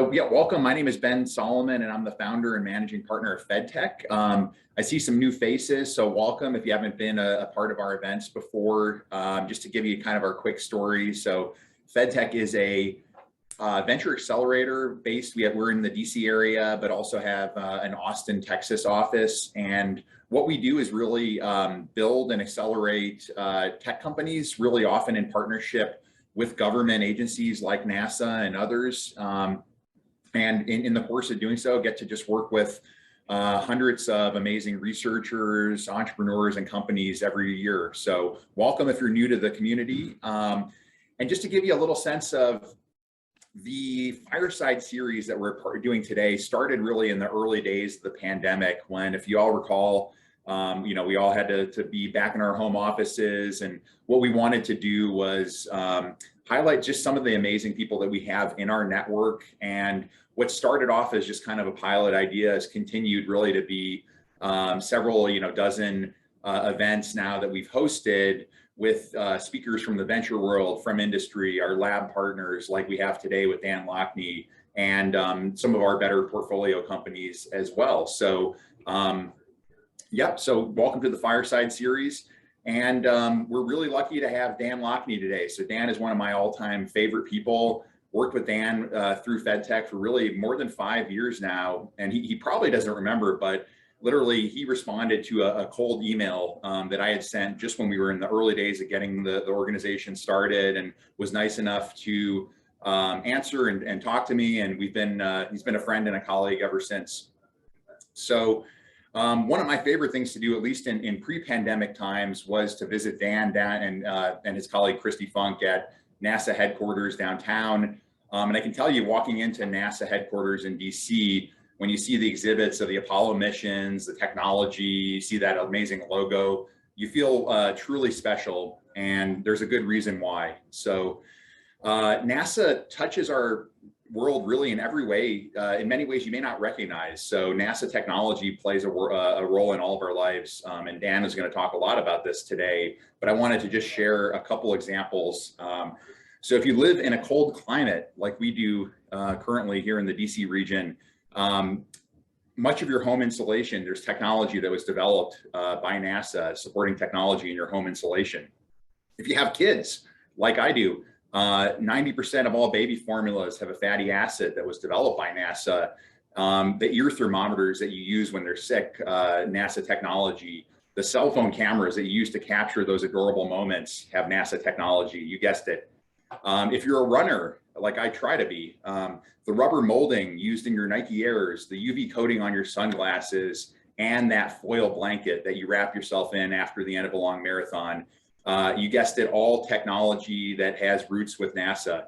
So yeah, welcome. My name is Ben Solomon, and I'm the founder and managing partner of FedTech. I see some new faces, so welcome if you haven't been a part of our events before. Just to give you kind of our quick story. So FedTech is a venture accelerator based. We're in the DC area, but also have an Austin, Texas office. And what we do is really build and accelerate tech companies, really often in partnership with government agencies like NASA and others. And in the course of doing so, get to just work with hundreds of amazing researchers, entrepreneurs, and companies every year. So welcome if you're new to the community. And just to give you a little sense of the Fireside series that we're doing today started really in the early days of the pandemic when, if you all recall, we all had to be back in our home offices, and what we wanted to do was highlight just some of the amazing people that we have in our network. And what started off as just kind of a pilot idea has continued really to be several, dozen events now that we've hosted with speakers from the venture world, from industry, our lab partners like we have today with Dan Lockney, and some of our better portfolio companies as well. So so welcome to the Fireside series. And we're really lucky to have Dan Lockney today. So Dan is one of my all-time favorite people. Worked with Dan through FedTech for really more than 5 years now. And he probably doesn't remember, but literally he responded to a cold email that I had sent just when we were in the early days of getting the organization started, and was nice enough to answer and talk to me. And he's been a friend and a colleague ever since. So one of my favorite things to do, at least in pre-pandemic times, was to visit Dan and his colleague Christy Funk at NASA headquarters downtown. And I can tell you, walking into NASA headquarters in DC, when you see the exhibits of the Apollo missions, the technology, you see that amazing logo, you feel truly special, and there's a good reason why. So NASA touches our world really in every way, in many ways you may not recognize. So NASA technology plays a role in all of our lives, and Dan is going to talk a lot about this today, but I wanted to just share a couple examples. So if you live in a cold climate like we do currently here in the DC region, much of your home insulation, there's technology that was developed by NASA supporting technology in your home insulation. If you have kids, like I do, 90% of all baby formulas have a fatty acid that was developed by NASA. The ear thermometers that you use when they're sick, NASA technology. The cell phone cameras that you use to capture those adorable moments have NASA technology. You guessed it. If you're a runner, like I try to be, the rubber molding used in your Nike Airs, the UV coating on your sunglasses, and that foil blanket that you wrap yourself in after the end of a long marathon, you guessed it, all technology that has roots with NASA.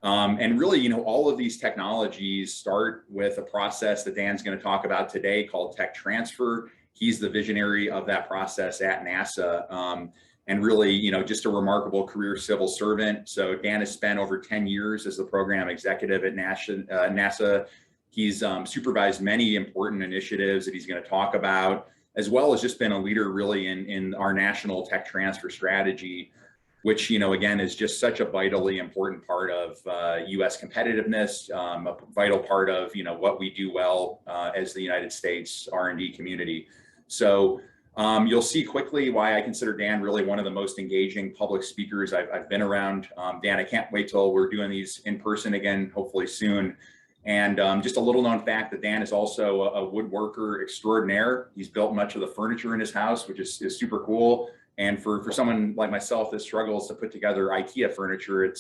And really, all of these technologies start with a process that Dan's going to talk about today called tech transfer. He's the visionary of that process at NASA. And really, just a remarkable career civil servant. So Dan has spent over 10 years as the program executive at NASA. He's supervised many important initiatives that he's going to talk about, as well as just been a leader really in our national tech transfer strategy, which, again, is just such a vitally important part of US competitiveness, a vital part of, what we do well as the United States R&D community. So you'll see quickly why I consider Dan really one of the most engaging public speakers I've been around. Dan, I can't wait till we're doing these in person again, hopefully soon. And just a little known fact that Dan is also a woodworker extraordinaire. He's built much of the furniture in his house, which is super cool. And for someone like myself that struggles to put together IKEA furniture,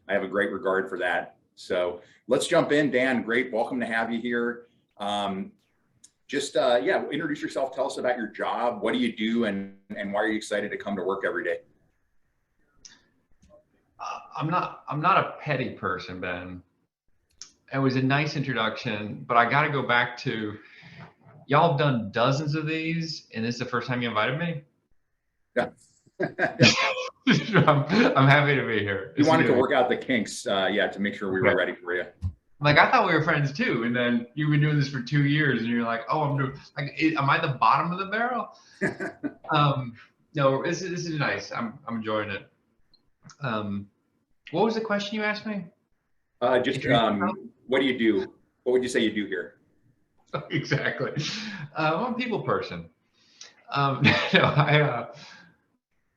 I have a great regard for that. So let's jump in. Dan, great, welcome to have you here. Introduce yourself. Tell us about your job. What do you do, and why are you excited to come to work every day? I'm not a petty person, Ben. It was a nice introduction, but I got to go back to, y'all have done dozens of these, and this is the first time you invited me. Yeah. I'm happy to be here. You wanted to work out the kinks, to make sure we were ready for you. Like, I thought we were friends too, and then you've been doing this for 2 years, and you're like, "Oh, am I the bottom of the barrel?" No, this is nice. I'm enjoying it. What was the question you asked me? what do you do? What would you say you do here? Exactly. I'm a people person. No,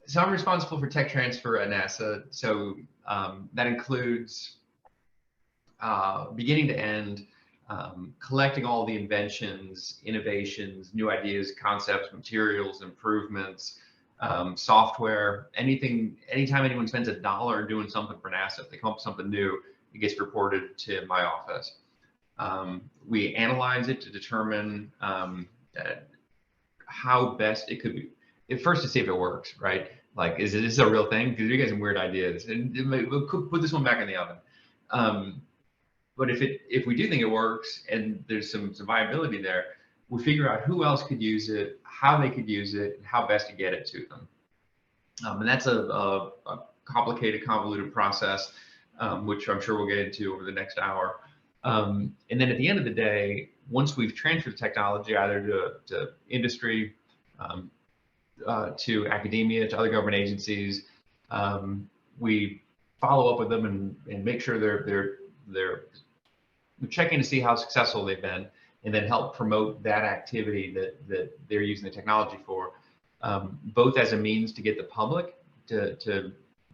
so I'm responsible for tech transfer at NASA. So that includes beginning to end, collecting all the inventions, innovations, new ideas, concepts, materials, improvements, software, anytime anyone spends $1 doing something for NASA, if they come up with something new, it gets reported to my office. We analyze it to determine how best it could be. First, to see if it works, right? Like, is this a real thing? Because you guys have weird ideas, and we'll put this one back in the oven. But if we do think it works and there's some viability there, we figure out who else could use it, how they could use it, and how best to get it to them. And that's a complicated, convoluted process, which I'm sure we'll get into over the next hour. And then at the end of the day, once we've transferred the technology either to industry, to academia, to other government agencies, we follow up with them and make sure we check in to see how successful they've been, and then help promote that activity that they're using the technology for, both as a means to get the public to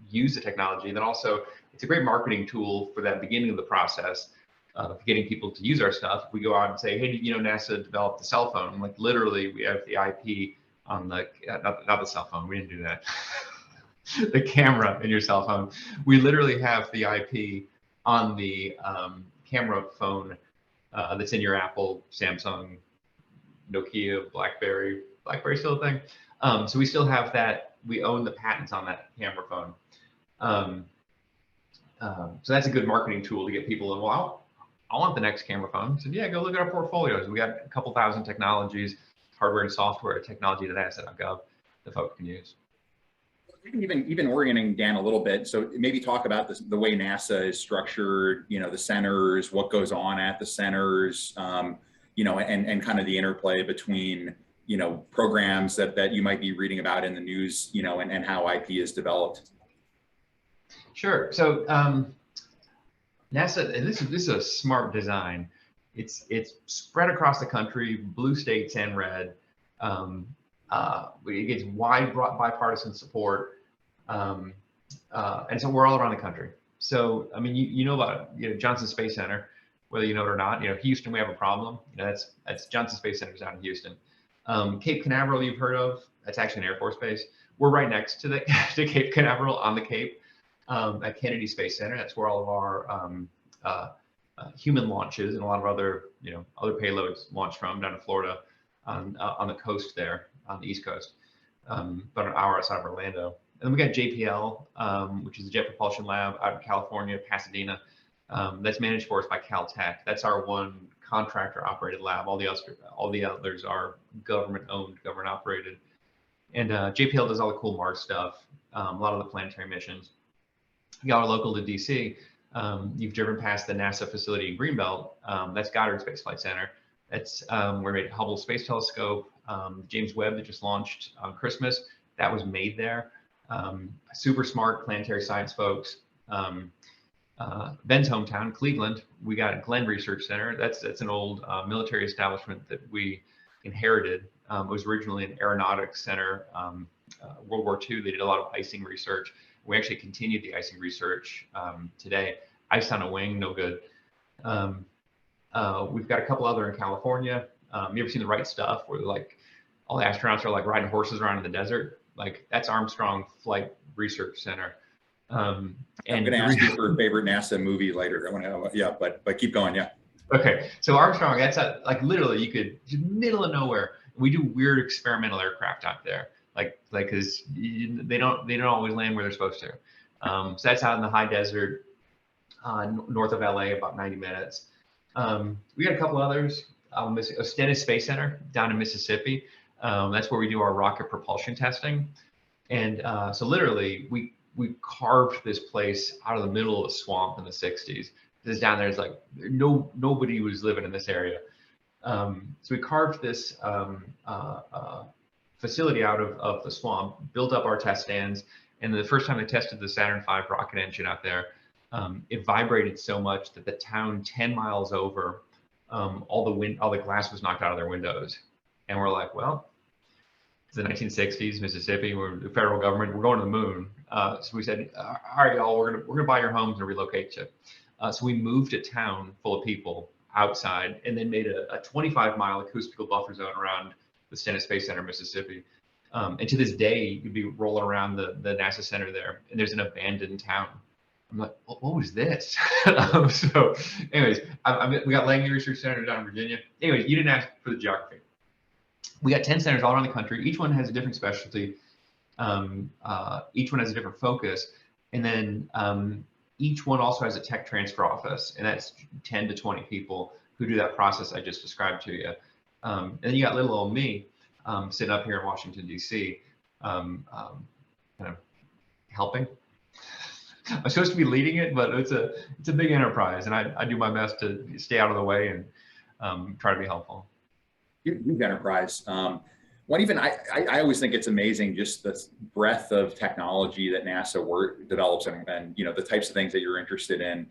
use the technology, and then also it's a great marketing tool for that beginning of the process of getting people to use our stuff. We go out and say, hey, NASA developed the cell phone. Like, literally, we have the IP on the, not the cell phone, we didn't do that. The camera in your cell phone. We literally have the IP on the camera phone that's in your Apple, Samsung, Nokia, BlackBerry still a thing. So we still have that. We own the patents on that camera phone. So that's a good marketing tool to get people in. Well, I want the next camera phone. So yeah, go look at our portfolios. We got a couple thousand technologies, hardware and software technology at NASA.gov that folks can use. Even orienting Dan a little bit. So maybe talk about the way NASA is structured, the centers, what goes on at the centers, and kind of the interplay between, programs that you might be reading about in the news, and how IP is developed. Sure. So NASA, and this is a smart design. It's spread across the country, blue states and red. It gets wide bipartisan support, and so we're all around the country. So I mean, you know about Johnson Space Center, whether you know it or not. Houston, we have a problem. That's Johnson Space Center's out in Houston. Cape Canaveral, you've heard of? That's actually an Air Force base. We're right next to to Cape Canaveral on the Cape, at Kennedy Space Center. That's where all of our human launches and a lot of other other payloads launch from, down in Florida, on the coast there, on the East Coast, about an hour outside of Orlando. And then we got JPL, which is the Jet Propulsion Lab out in California, Pasadena. That's managed for us by Caltech. That's our one contractor-operated lab. All the others are government-owned, government-operated. And JPL does all the cool Mars stuff, a lot of the planetary missions. Y'all are local to DC. You've driven past the NASA facility in Greenbelt. That's Goddard Space Flight Center. That's where we made Hubble Space Telescope. James Webb that just launched on Christmas, that was made there. Super smart planetary science folks. Ben's hometown, Cleveland, we got Glenn Research Center. That's an old military establishment that we inherited. It was originally an aeronautics center. World War II, they did a lot of icing research. We actually continued the icing research today. Ice on a wing, no good. We've got a couple other in California. You ever seen The Right Stuff, where like all the astronauts are like riding horses around in the desert? Like, that's Armstrong Flight Research Center. I'm going to ask you for a favorite NASA movie later. I want to know, yeah, but keep going, yeah. Okay, so Armstrong, that's like literally you could, middle of nowhere. We do weird experimental aircraft out there, like because they don't always land where they're supposed to. So that's out in the high desert, north of LA, about 90 minutes. We got a couple others. Stennis Space Center down in Mississippi. That's where we do our rocket propulsion testing. And so literally we carved this place out of the middle of a swamp in the 60s. This down there is like nobody was living in this area. So we carved this facility out of the swamp, built up our test stands, and the first time they tested the Saturn V rocket engine out there, it vibrated so much that the town 10 miles over, all the glass was knocked out of their windows. And we're like, well, it's the 1960s, Mississippi, we're the federal government, we're going to the moon. So we said, all right, y'all, we're gonna buy your homes and relocate you. So we moved a town full of people outside and then made a 25-mile acoustical buffer zone around the Stennis Space Center, Mississippi. And to this day, you'd be rolling around the NASA Center there, and there's an abandoned town. I'm like, what was this? So anyways, we got Langley Research Center down in Virginia. Anyways, you didn't ask for the geography. We got 10 centers all around the country. Each one has a different specialty. Each one has a different focus. And then each one also has a tech transfer office, and that's 10 to 20 people who do that process I just described to you. And then you got little old me sitting up here in Washington, D.C., kind of helping. I'm supposed to be leading it, but it's a big enterprise, and I do my best to stay out of the way and try to be helpful. Huge enterprise. I always think it's amazing just the breadth of technology that NASA develops and you know, the types of things that you're interested in.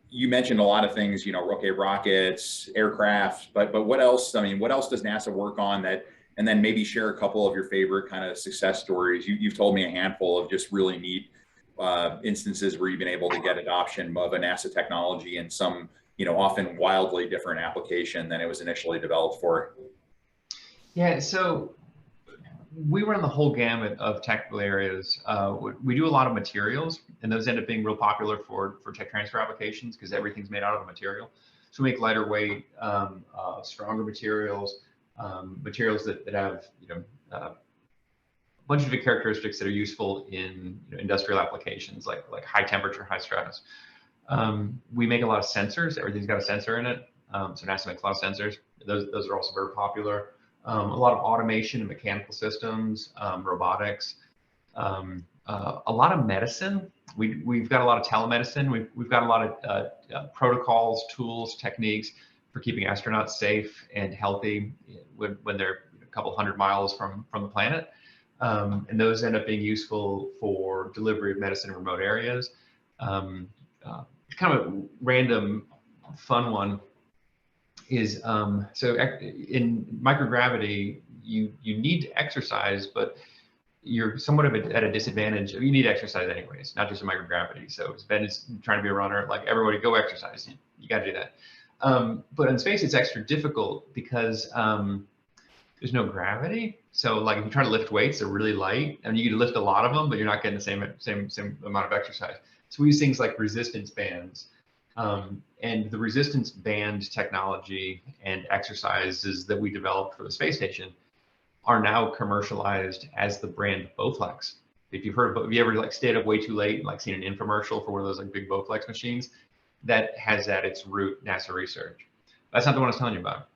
You mentioned a lot of things, you know, okay, rockets, aircraft, but what else? I mean, what else does NASA work on that? And then maybe share a couple of your favorite kind of success stories. You've told me a handful of just really neat instances where you've been able to get adoption of a NASA technology in some, you know, often wildly different application than it was initially developed for. Yeah, so we run the whole gamut of technical areas. We do a lot of materials, and those end up being real popular for tech transfer applications because everything's made out of a material. So we make lighter weight, stronger materials, materials that have, you know, a bunch of different characteristics that are useful in, you know, industrial applications like high temperature, high stress. We make a lot of sensors. Everything's got a sensor in it. So NASA makes a lot of sensors. Those are also very popular. A lot of automation and mechanical systems, robotics, a lot of medicine. We've got a lot of telemedicine. We've got a lot of protocols, tools, techniques for keeping astronauts safe and healthy when they're a couple hundred miles from the planet. And those end up being useful for delivery of medicine in remote areas. Kind of a random fun one is so in microgravity, you need to exercise, but you're somewhat at a disadvantage. You need to exercise anyways, not just in microgravity. So Ben is trying to be a runner, like everybody go exercise. You got to do that. But in space, it's extra difficult because there's no gravity. So like if you try to lift weights, they're really light, and you can lift a lot of them, but you're not getting the same amount of exercise. So we use things like resistance bands. And the resistance band technology and exercises that we developed for the space station are now commercialized as the brand Bowflex. If you've heard of, have you ever like stayed up way too late and like seen an infomercial for one of those like big Bowflex machines? That has at its root NASA research. That's not the one I was telling you about.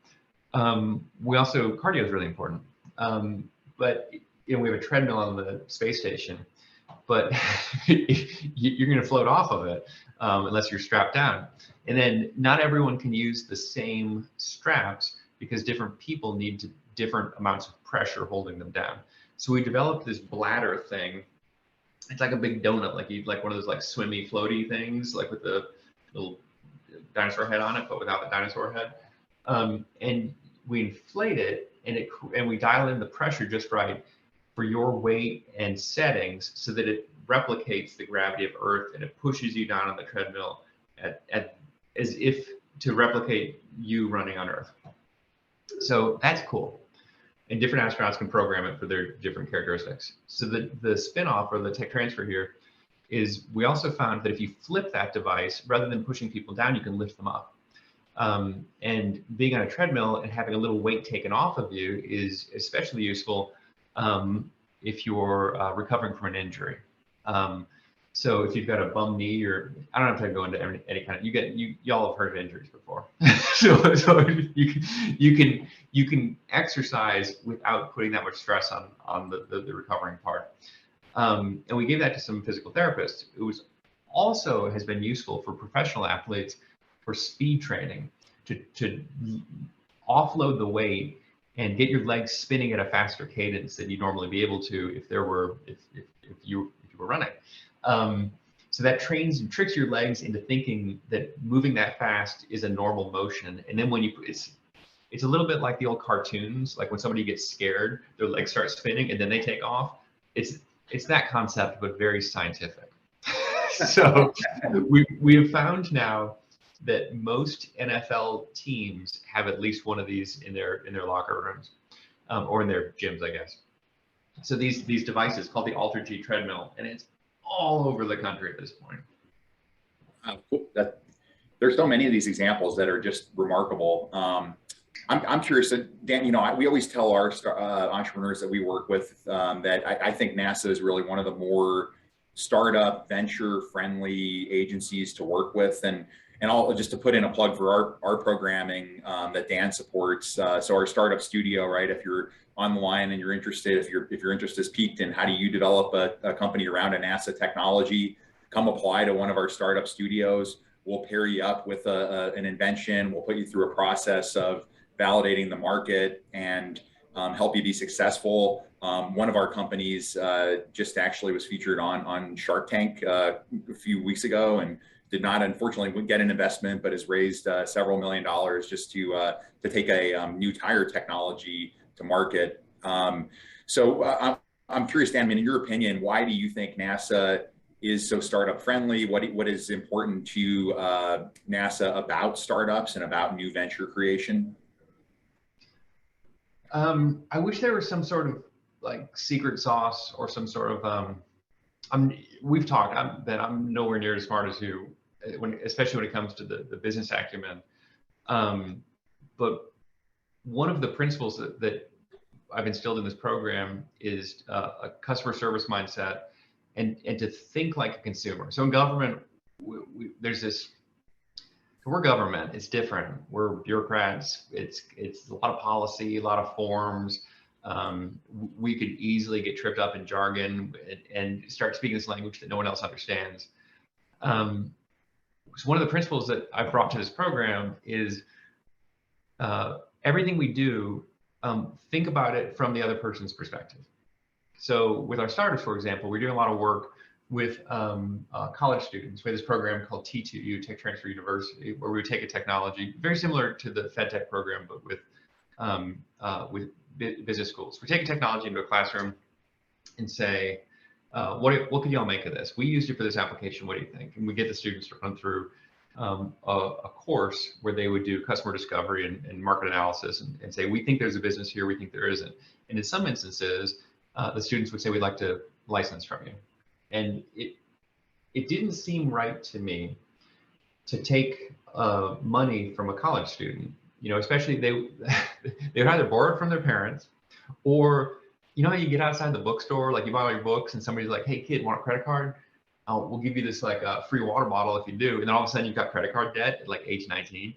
We also, cardio is really important. But you know, we have a treadmill on the space station, but you're going to float off of it unless you're strapped down. And then not everyone can use the same straps because different people need different amounts of pressure holding them down. So we developed this bladder thing. It's like a big donut, like one of those like swimmy floaty things, like with the little dinosaur head on it, but without the dinosaur head. And we inflate it, and we dial in the pressure just right for your weight and settings so that it replicates the gravity of Earth, and it pushes you down on the treadmill as if to replicate you running on Earth. So that's cool. And different astronauts can program it for their different characteristics. So the spin-off or the tech transfer here is we also found that if you flip that device, rather than pushing people down, you can lift them up. And being on a treadmill and having a little weight taken off of you is especially useful if you're recovering from an injury. So if you've got a bum knee, or I don't have to go into any kind of, y'all have heard of injuries before. so you can exercise without putting that much stress on the recovering part. And we gave that to some physical therapists. It was also has been useful for professional athletes for speed training to offload the weight and get your legs spinning at a faster cadence than you'd normally be able to if you were running. So So that trains and tricks your legs into thinking that moving that fast is a normal motion. And then when you, it's a little bit like the old cartoons, like when somebody gets scared, their legs start spinning and then they take off. It's that concept, but very scientific. So we have found now that most NFL teams have at least one of these in their locker rooms, or in their gyms, I guess. So these devices called the AlterG treadmill, and it's all over the country at this point. Cool. There's so many of these examples that are just remarkable. I'm curious, Dan, you know, we always tell our entrepreneurs that we work with that I think NASA is really one of the more startup, venture-friendly agencies to work with. And I'll just to put in a plug for our programming that Dan supports. So our startup studio, right? If you're on the line and you're interested, if your interest is piqued in how do you develop a company around a NASA technology, come apply to one of our startup studios. We'll pair you up with an invention. We'll put you through a process of validating the market and help you be successful. One of our companies just actually was featured on Shark Tank a few weeks ago and did not, unfortunately, get an investment, but has raised several $1 million just to take a new tire technology to market. So I'm curious, Dan, in your opinion, why do you think NASA is so startup friendly? What is important to NASA about startups and about new venture creation? I wish there was some sort of like secret sauce or some sort of we've talked that I'm nowhere near as smart as you, especially when it comes to the business acumen. But one of the principles that I've instilled in this program is a customer service mindset and to think like a consumer. So in government, there's this. We're government. It's different. We're bureaucrats. It's a lot of policy, a lot of forms. We could easily get tripped up in jargon and start speaking this language that no one else understands. So one of the principles that I brought to this program is everything we do, think about it from the other person's perspective. So with our startups, for example, we're doing a lot of work with college students. We have this program called T2U, Tech Transfer University, where we take a technology very similar to the FedTech program, but with business schools. We take a technology into a classroom and say, what could y'all make of this? We used it for this application. What do you think? And we get the students to run through a course where they would do customer discovery and market analysis and say, we think there's a business here, we think there isn't. And in some instances, the students would say, we'd like to license from you. And it didn't seem right to me to take money from a college student, you know, especially they'd either borrow it from their parents, or you know how you get outside the bookstore, like you buy all your books and somebody's like, hey kid, want a credit card? We'll give you this like a free water bottle if you do. And then all of a sudden you've got credit card debt at like age 19.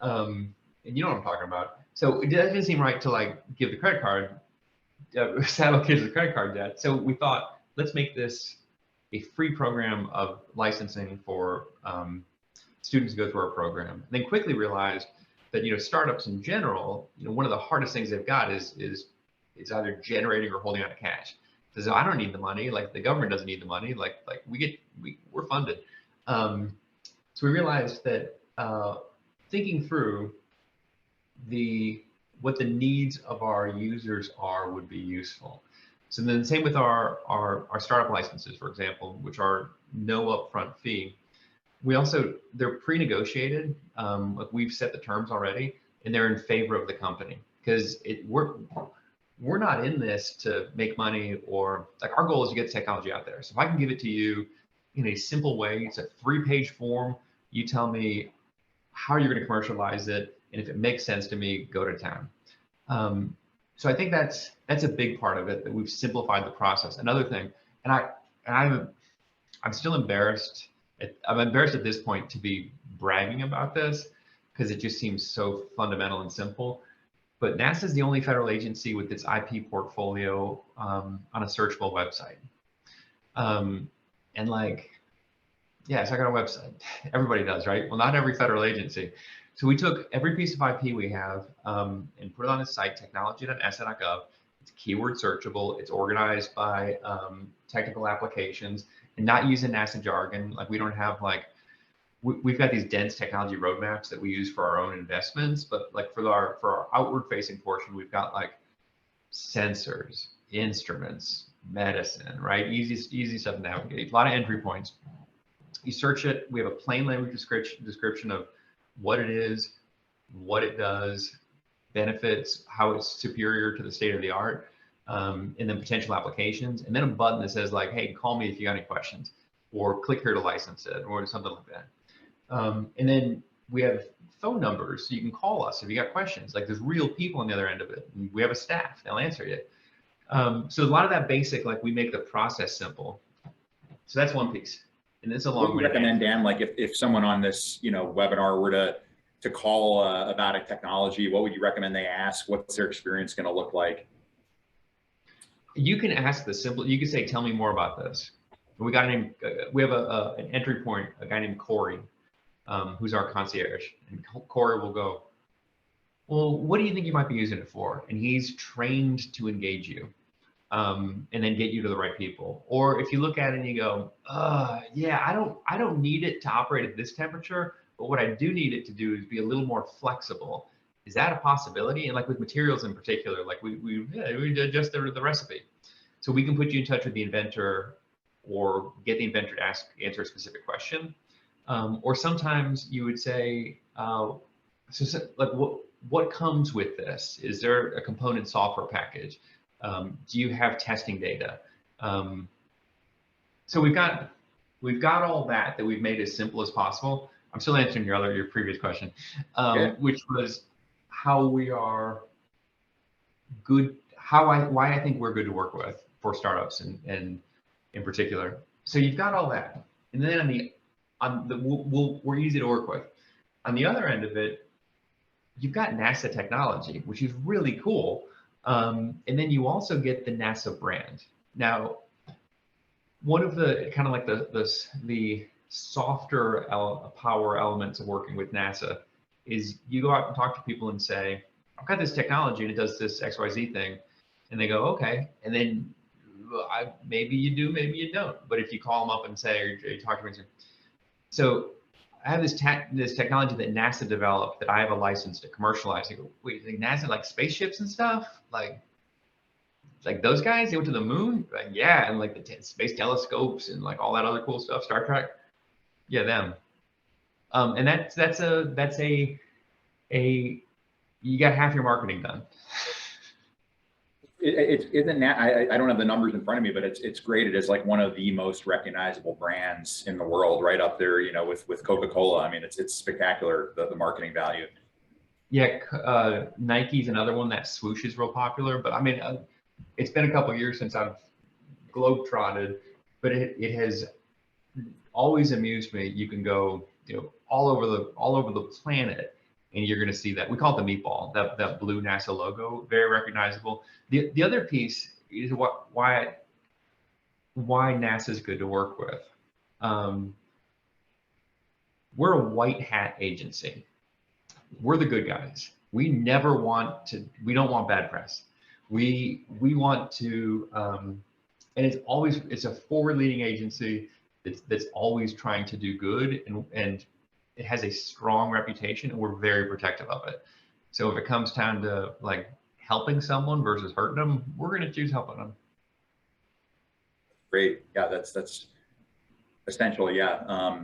And you know what I'm talking about. So it didn't seem right to like give the credit card, saddle kids with credit card debt. So we thought, let's make this a free program of licensing for students to go through our program. And then quickly realized that, you know, startups in general, you know, one of the hardest things they've got is either generating or holding on to cash. Because I don't need the money, like the government doesn't need the money, like we're funded. So we realized that thinking through what the needs of our users are would be useful. So then same with our startup licenses, for example, which are no upfront fee. They're pre-negotiated, like we've set the terms already, and they're in favor of the company because we're not in this to make money, or like our goal is to get technology out there. So if I can give it to you in a simple way, it's a 3-page form, you tell me how you're going to commercialize it, and if it makes sense to me, go to town. So I think that's a big part of it, that we've simplified the process. Another thing, and I'm still embarrassed. I'm embarrassed at this point to be bragging about this because it just seems so fundamental and simple. But NASA is the only federal agency with its IP portfolio on a searchable website. And like, yes, I got a website. Everybody does, right? Well, not every federal agency. So we took every piece of IP we have and put it on the site, technology.nasa.gov. It's keyword searchable. It's organized by technical applications. and not using NASA jargon. Like we don't have like, we've got these dense technology roadmaps that we use for our own investments, but like for our outward facing portion, we've got like sensors, instruments, medicine, right? Easy stuff to navigate. A lot of entry points. You search it. We have a plain language description of what it is, what it does, benefits, how it's superior to the state of the art, and then potential applications, and then a button that says like, hey, call me if you got any questions, or click here to license it, or something like that. And then we have phone numbers, so you can call us if you got questions. Like there's real people on the other end of it. We have a staff, they'll answer you. So a lot of that basic, like we make the process simple. So that's one piece. And it's a long way. What would you recommend, Dan, like if someone on this, webinar were to call about a technology, what would you recommend they ask? What's their experience going to look like? You can ask the simple, you can say, tell me more about this. We got we have an entry point, a guy named Corey, who's our concierge. And Corey will go, well, what do you think you might be using it for? And he's trained to engage you, and then get you to the right people. Or if you look at it and you go, yeah, I don't need it to operate at this temperature, but what I do need it to do is be a little more flexible. Is that a possibility? And like with materials in particular, like we adjust the recipe. So we can put you in touch with the inventor or get the inventor to answer a specific question. Or sometimes you would say, like what comes with this? Is there a component software package? Do you have testing data? So we've got all that we've made as simple as possible. I'm still answering your previous question, which was how we are good, why I think we're good to work with for startups and in particular. So you've got all that, and then we're easy to work with. On the other end of it, you've got NASA technology, which is really cool. And then you also get the NASA brand. Now, one of the kind of like the softer power elements of working with NASA is you go out and talk to people and say, I've got this technology and it does this XYZ thing. And they go, okay. And then maybe you do, maybe you don't. But if you call them up and say, or you talk to me, so I have this technology that NASA developed that I have a license to commercialize. I go, wait, like NASA, like spaceships and stuff? Like those guys, they went to the moon? Like, yeah, and like the space telescopes and like all that other cool stuff, Star Trek. Yeah, them. And that's a you got half your marketing done. I don't have the numbers in front of me, but it's graded as like one of the most recognizable brands in the world, right up there, with Coca-Cola. I mean, it's spectacular, the marketing value. Yeah, Nike's another one. That swoosh is real popular, but I mean, it's been a couple of years since I've globetrotted, but it has always amused me. You can go, all over the planet, and you're going to see that. We call it the meatball, that blue NASA logo, very recognizable. The other piece is why NASA is good to work with. We're a white hat agency. We're the good guys. We don't want bad press. We want to, and it's a forward-leading agency that's always trying to do good, and it has a strong reputation, and we're very protective of it. So if it comes time to like helping someone versus hurting them, we're going to choose helping them. Great. Yeah, that's essential. Yeah.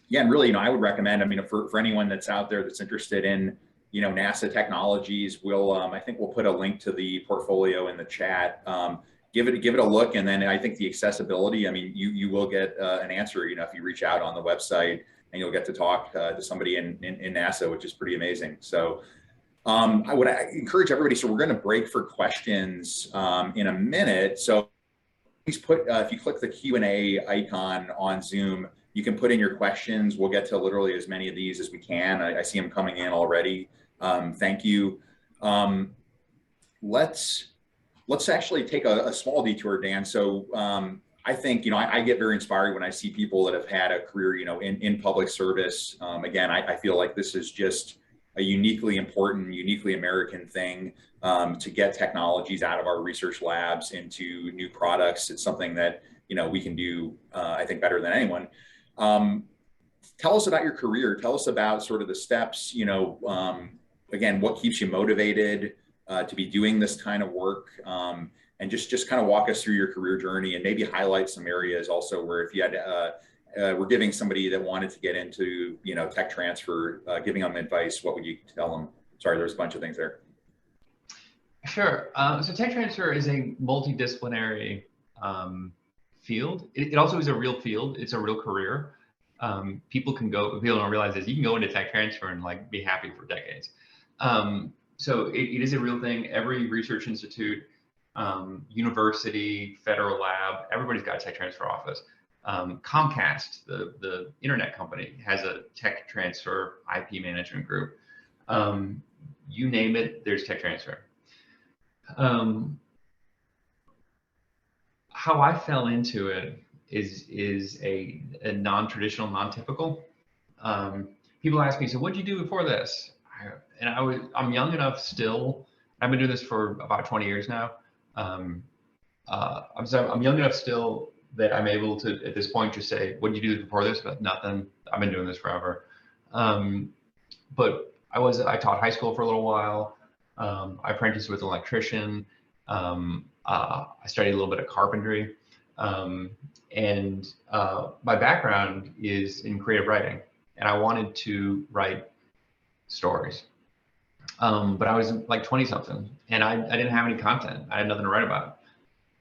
Yeah. And really, I would recommend, for anyone that's out there that's interested in, NASA technologies, I think we'll put a link to the portfolio in the chat. Give it a look. And then I think the accessibility, you will get an answer, if you reach out on the website, and you'll get to talk to somebody in NASA, which is pretty amazing. So I would encourage everybody. So we're going to break for questions in a minute. So please if you click the Q&A icon on Zoom, you can put in your questions. We'll get to literally as many of these as we can. I see them coming in already. Thank you. Let's actually take a small detour, Dan. So I think, I get very inspired when I see people that have had a career, in public service. Again, I feel like this is just a uniquely important, uniquely American thing to get technologies out of our research labs into new products. It's something that, we can do, I think, better than anyone. Tell us about your career. Tell us about sort of the steps, again, what keeps you motivated to be doing this kind of work, and just kind of walk us through your career journey, and maybe highlight some areas also where if you had we're giving somebody that wanted to get into, tech transfer, giving them advice, what would you tell them? Sorry, there's a bunch of things there. Sure. So tech transfer is a multidisciplinary field. It also is a real field. It's a real career. People don't realize this. You can go into tech transfer and like be happy for decades. So it is a real thing. Every research institute, university, federal lab, everybody's got a tech transfer office. Comcast, the internet company, has a tech transfer IP management group. You name it, there's tech transfer. How I fell into it is a non-traditional, non-typical. People ask me, so what'd you do before this? I'm young enough still. I've been doing this for about 20 years now. I'm young enough still that I'm able to, at this point, just say, what did you do before this? But nothing. I've been doing this forever. But I taught high school for a little while. I apprenticed with an electrician. I studied a little bit of carpentry. And my background is in creative writing, and I wanted to write stories. But I was like 20 something, and I didn't have any content. I had nothing to write about.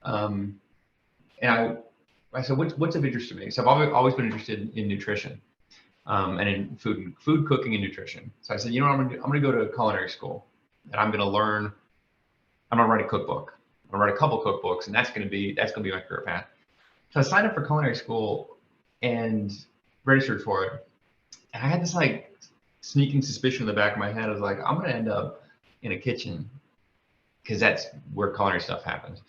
And I said, what's of interest to me? So I've always been interested in nutrition, and in food cooking and nutrition. So I said, you know what I'm gonna go to culinary school, and I'm gonna write a cookbook. I'm gonna write a couple cookbooks, and that's gonna be my career path. So I signed up for culinary school and registered for it. And I had this like sneaking suspicion in the back of my head. I was like, I'm gonna end up in a kitchen, because that's where culinary stuff happens.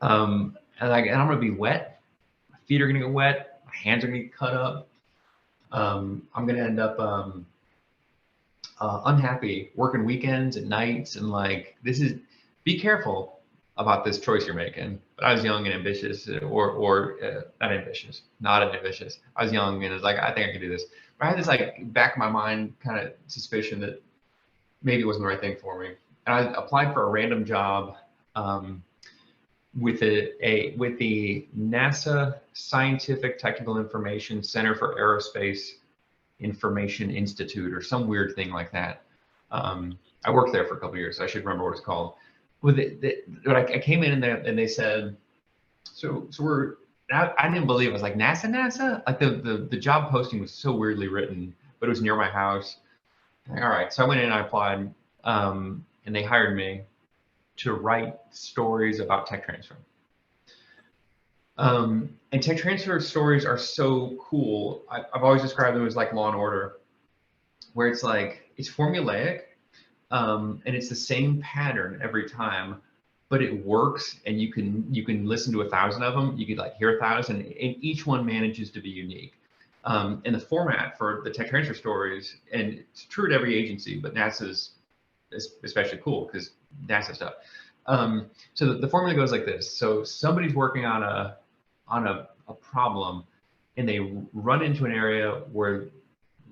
And I'm gonna be wet. My feet are gonna get wet. My hands are gonna get cut up. I'm gonna end up unhappy, working weekends and nights, and like be careful about this choice you're making. But I was young and ambitious, not ambitious. I was young and I was like, I think I can do this. But I had this like back of my mind kind of suspicion that maybe it wasn't the right thing for me. And I applied for a random job with the NASA Scientific Technical Information Center for Aerospace Information Institute, or some weird thing like that. I worked there for a couple of years, so I should remember what it's called. I came in there and they said, so I didn't believe it. I was like, NASA? Like the job posting was so weirdly written, but it was near my house. Like, all right, so I went in and I applied, and they hired me to write stories about tech transfer. And tech transfer stories are so cool. I've always described them as like Law and Order, where it's like, it's formulaic, and it's the same pattern every time, but it works, and you can listen to 1,000 of them. You could like hear 1,000, and each one manages to be unique. And the format for the tech transfer stories, and it's true at every agency, but NASA's is especially cool because NASA stuff. So the formula goes like this. So somebody's working on a problem, and they run into an area where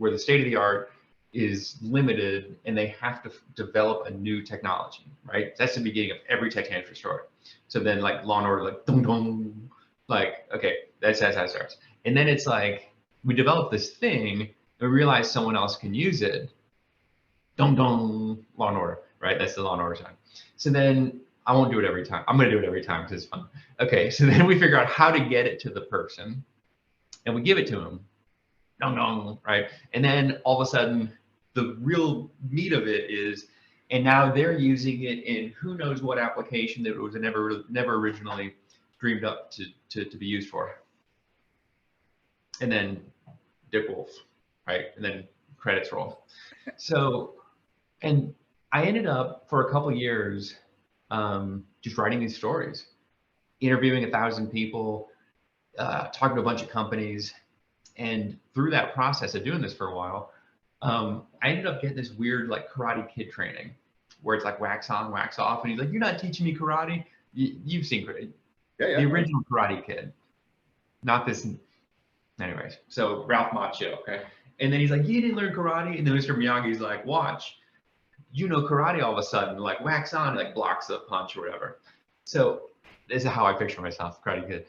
the state of the art is limited, and they have to develop a new technology, right? That's the beginning of every tech transfer story. So then like Law and Order, like dum dum, like, okay, that's how it starts. And then it's like, we develop this thing, and we realize someone else can use it. Dum dum, Law and Order, right? That's the Law and Order side. So then I won't do it every time. I'm gonna do it every time because it's fun. Okay, so then we figure out how to get it to the person, and we give it to them. Dum dum, right? And then all of a sudden, the real meat of it is, and now they're using it in who knows what application that it was never originally dreamed up to be used for. And then Dick Wolf, right? And then credits roll. So, and I ended up for a couple of years just writing these stories, interviewing 1,000 people, talking to a bunch of companies. And through that process of doing this for a while, I ended up getting this weird like Karate Kid training where it's like wax on, wax off. And he's like, you're not teaching me karate. You've seen yeah. The original Karate Kid. not this. Anyways, so Ralph Macchio, okay? And then he's like, you didn't learn karate? And then Mr. Miyagi's like, watch, you know karate all of a sudden, like wax on, like blocks the punch or whatever. So this is how I picture myself, Karate Kid.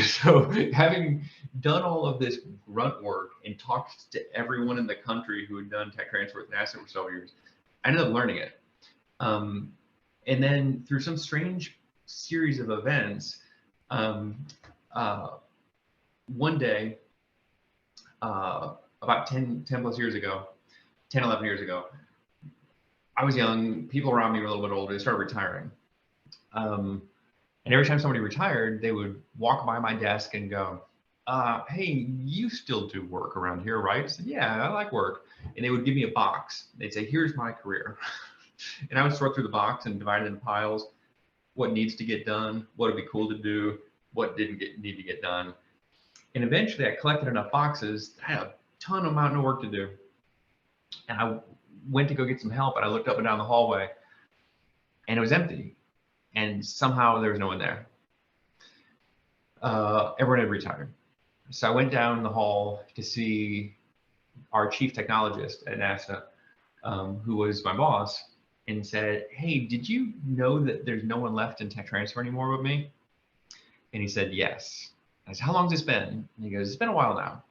So having done all of this grunt work and talked to everyone in the country who had done tech transfer with NASA for several years, I ended up learning it. And then through some strange series of events, one day, about 10 plus years ago, 10, 11 years ago, I was young, people around me were a little bit older, they started retiring. And every time somebody retired, they would walk by my desk and go, hey, you still do work around here, right? I said, yeah, I like work. And they would give me a box. They'd say, here's my career. And I would sort through the box and divide it into piles, what needs to get done, what would be cool to do, what didn't need to get done. And eventually I collected enough boxes that I had a ton of mountain of work to do. And I went to go get some help, and I looked up and down the hallway and it was empty. And somehow there was no one there. Everyone had retired. So I went down the hall to see our chief technologist at NASA, who was my boss, and said, hey, did you know that there's no one left in tech transfer anymore with me? And he said, yes. I said, how long has this been? And he goes, it's been a while now.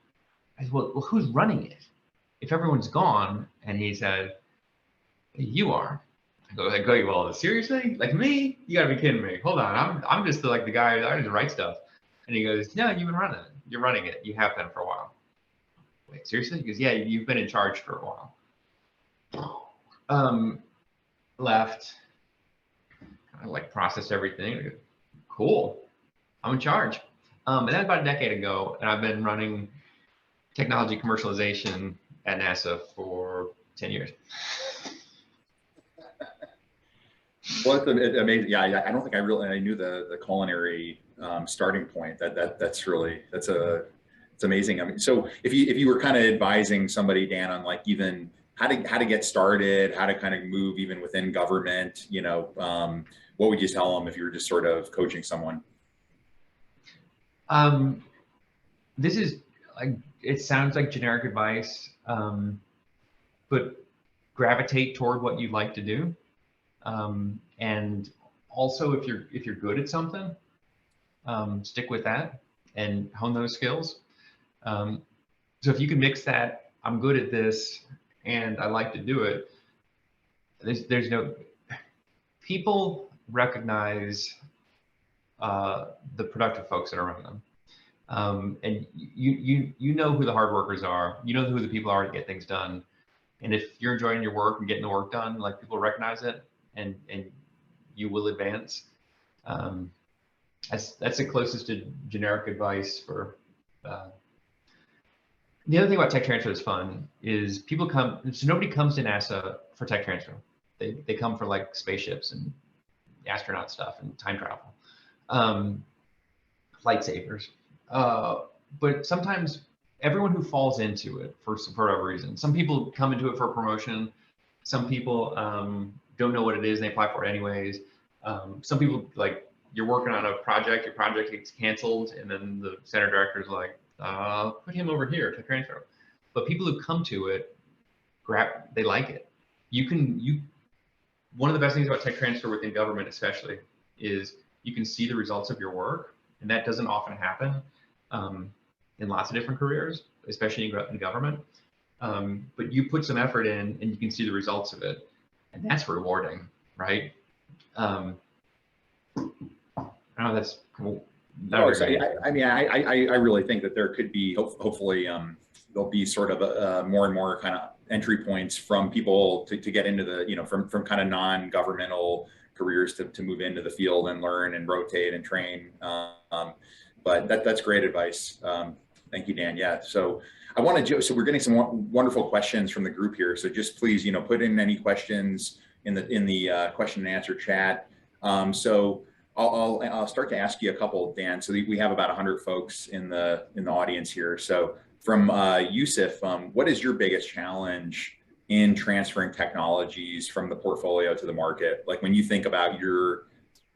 I said, well, who's running it? If everyone's gone? And he said, you are. I go, well, seriously? Like me? You gotta be kidding me. Hold on, I'm just like the guy, I just write stuff. And he goes, no, you've been running it. You're running it. You have been for a while. Wait, seriously? He goes, yeah, you've been in charge for a while. Left, kind of like processed everything. Go, cool, I'm in charge. And that was about a decade ago, and I've been running technology commercialization at NASA for 10 years. Well, it's amazing. Yeah, I don't think I knew the culinary starting point. That's it's amazing. I mean, so if you were kind of advising somebody, Dan, on like even how to get started, how to kind of move even within government, what would you tell them if you were just sort of coaching someone? This is like, it sounds like generic advice, but gravitate toward what you like to do. And also if you're good at something, stick with that and hone those skills. So if you can mix that, I'm good at this and I like to do it, there's no, people recognize the productive folks that are around them. And you know who the hard workers are, you know who the people are to get things done. And if you're enjoying your work and getting the work done, like people recognize it, and you will advance. That's the closest to generic advice for. The other thing about tech transfer that's fun is people come, so nobody comes to NASA for tech transfer. They come for like spaceships and astronaut stuff and time travel, lightsabers. But sometimes everyone who falls into it for whatever reason, some people come into it for promotion, some people don't know what it is and they apply for it anyways. Some people, like, you're working on a project, your project gets canceled, and then the center director is like, put him over here to transfer. But people who come to it, they like it. One of the best things about tech transfer within government especially is you can see the results of your work, and that doesn't often happen in lots of different careers, especially in government. But you put some effort in and you can see the results of it, and that's rewarding, right? I know that's cool. No, so I really think that there could be, hopefully, there'll be sort of more and more kind of entry points from people to get into the, from kind of non-governmental careers to move into the field and learn and rotate and train. But that's great advice. Thank you, Dan. Yeah. So I want to, so we're getting some wonderful questions from the group here. So just please, put in any questions in the question and answer chat. So I'll start to ask you a couple, Dan. So we have about 100 folks in the audience here. So from Yusuf, what is your biggest challenge in transferring technologies from the portfolio to the market? Like when you think about your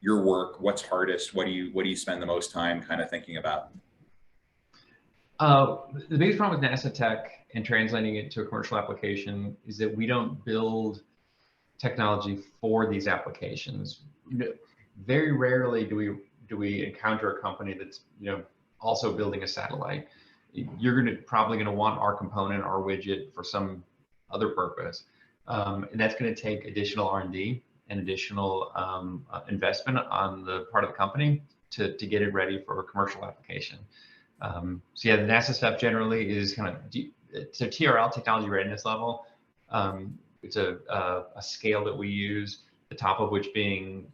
work, what's hardest? What do you spend the most time kind of thinking about? The biggest problem with NASA tech and translating it to a commercial application is that we don't build technology for these applications. Very rarely do we encounter a company that's also building a satellite. You're probably going to want our component, our widget, for some other purpose, and that's going to take additional R&D and additional investment on the part of the company to get it ready for a commercial application. So yeah, the NASA stuff generally is kind of it's a TRL, technology readiness level. It's a scale that we use, the top of which being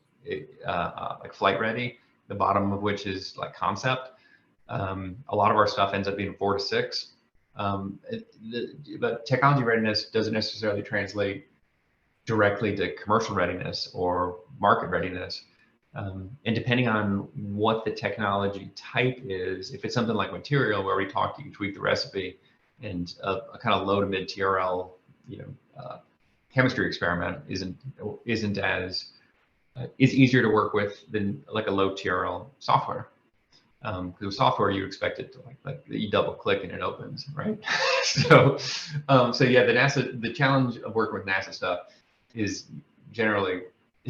like flight ready, the bottom of which is like concept. A lot of our stuff ends up being 4 to 6. But technology readiness doesn't necessarily translate directly to commercial readiness or market readiness. And depending on what the technology type is, if it's something like material where we talked, you can tweak the recipe, and a kind of low to mid TRL, chemistry experiment isn't as is easier to work with than like a low TRL software. Because with software, you expect it to like you double click and it opens, right? So yeah, the challenge of working with NASA stuff is generally,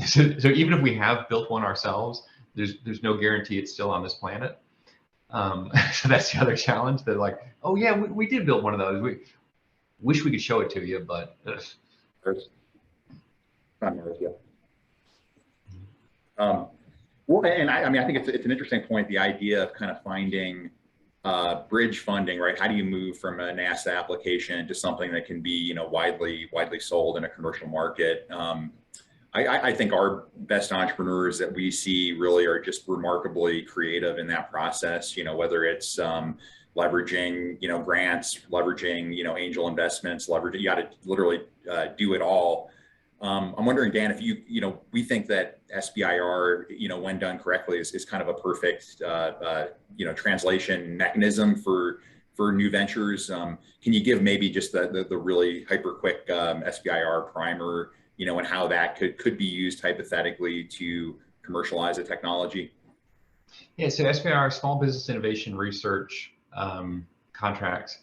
so even if we have built one ourselves, there's no guarantee it's still on this planet. So that's the other challenge. That like, oh yeah, we did build one of those. We wish we could show it to you, but well, and I mean, I think it's an interesting point, the idea of kind of finding bridge funding, right? How do you move from a NASA application to something that can be, widely sold in a commercial market? I think our best entrepreneurs that we see really are just remarkably creative in that process, whether it's leveraging, grants, leveraging, angel investments, you got to literally do it all. I'm wondering, Dan, if we think that SBIR, when done correctly, is kind of a perfect, translation mechanism for new ventures. Can you give maybe just the really hyper quick SBIR primer, and how that could be used hypothetically to commercialize a technology? Yeah, so SBIR, Small Business Innovation Research contracts.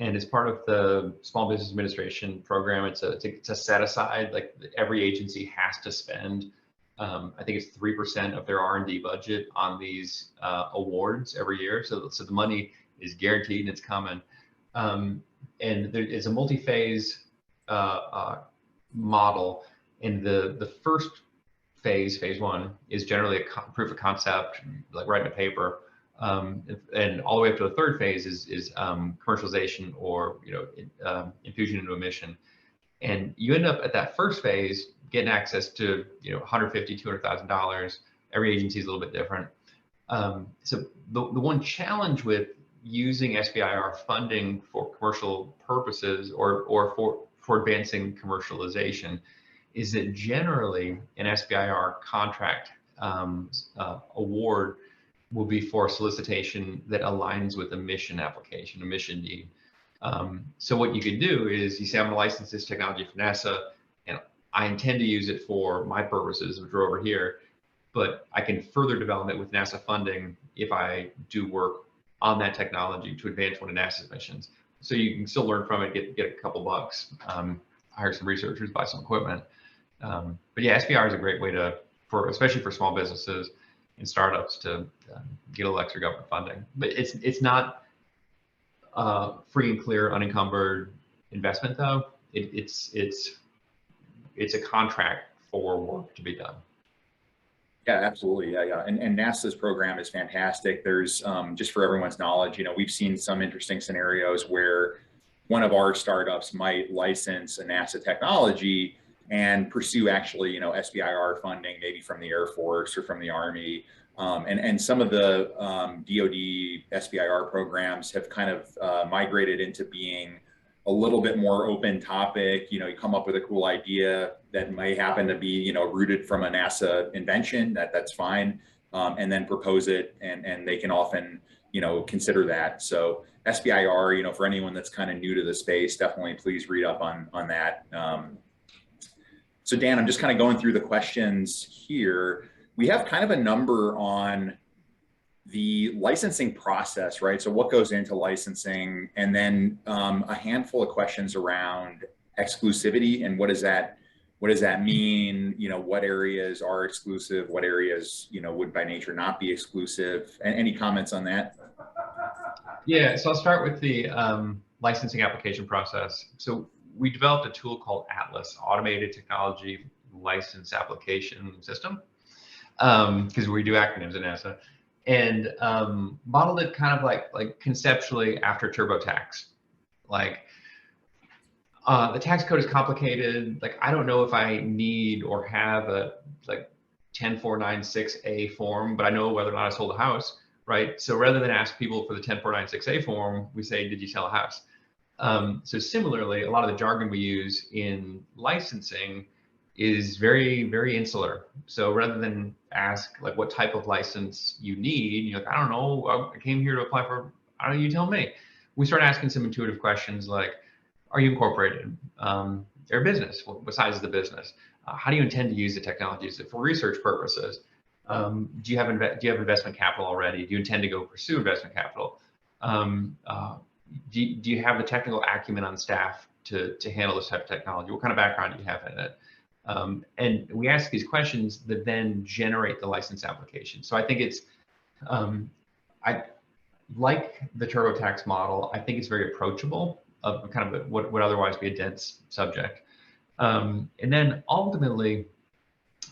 And as part of the Small Business Administration program, it's a set aside. Like every agency has to spend, I think it's 3% of their R&D budget on these awards every year. So the money is guaranteed and it's coming. And it's a multi-phase model. And the first phase 1, is generally a proof of concept, like writing a paper. And all the way up to the third phase is commercialization or infusion into a mission. And you end up at that first phase getting access to $150,000, $200,000. Every agency is a little bit different. So the one challenge with using SBIR funding for commercial purposes or for advancing commercialization is that generally an SBIR contract award will be for solicitation that aligns with a mission application, a mission need. So what you could do is you say, I'm going to license this technology for NASA, and I intend to use it for my purposes, which are over here, but I can further develop it with NASA funding if I do work on that technology to advance one of NASA's missions. So you can still learn from it, get a couple bucks, hire some researchers, buy some equipment. But yeah, SBIR is a great way especially for small businesses and startups to get a little extra government funding. But it's not free and clear, unencumbered investment though. It's a contract for work to be done. Yeah, absolutely. Yeah. And NASA's program is fantastic. There's just for everyone's knowledge, we've seen some interesting scenarios where one of our startups might license a NASA technology and pursue actually, SBIR funding, maybe from the Air Force or from the Army. And some of the DoD SBIR programs have kind of migrated into being a little bit more open topic. You come up with a cool idea that may happen to be, rooted from a NASA invention, that's fine. And then propose it, and they can often, consider that. So SBIR, for anyone that's kind of new to the space, definitely please read up on that. So Dan, I'm just kind of going through the questions here. We have kind of a number on the licensing process, right? So what goes into licensing, and then a handful of questions around exclusivity and what does that mean? You know, what areas are exclusive? What areas, you know, would by nature not be exclusive? And any comments on that? Yeah, so I'll start with the licensing application process. So we developed a tool called Atlas, Automated Technology License Application System, because we do acronyms in NASA, and modeled it kind of like conceptually after TurboTax. Like the tax code is complicated. Like I don't know if I need or have a like 10496A form, but I know whether or not I sold a house, right? So rather than ask people for the 10496A form, we say, did you sell a house? So similarly, a lot of the jargon we use in licensing is very, very insular. So rather than ask like what type of license you need, you're like, I don't know, I came here to apply for, I don't know, you tell me. We start asking some intuitive questions like, are you incorporated? Their business, what size is the business? How do you intend to use the technology? Is it for research purposes? Do you have investment capital already? Do you intend to go pursue investment capital? Do you have the technical acumen on staff to handle this type of technology? What kind of background do you have in it? And we ask these questions that then generate the license application. So I think it's, I like the TurboTax model. I think it's very approachable of kind of what would otherwise be a dense subject. And then ultimately,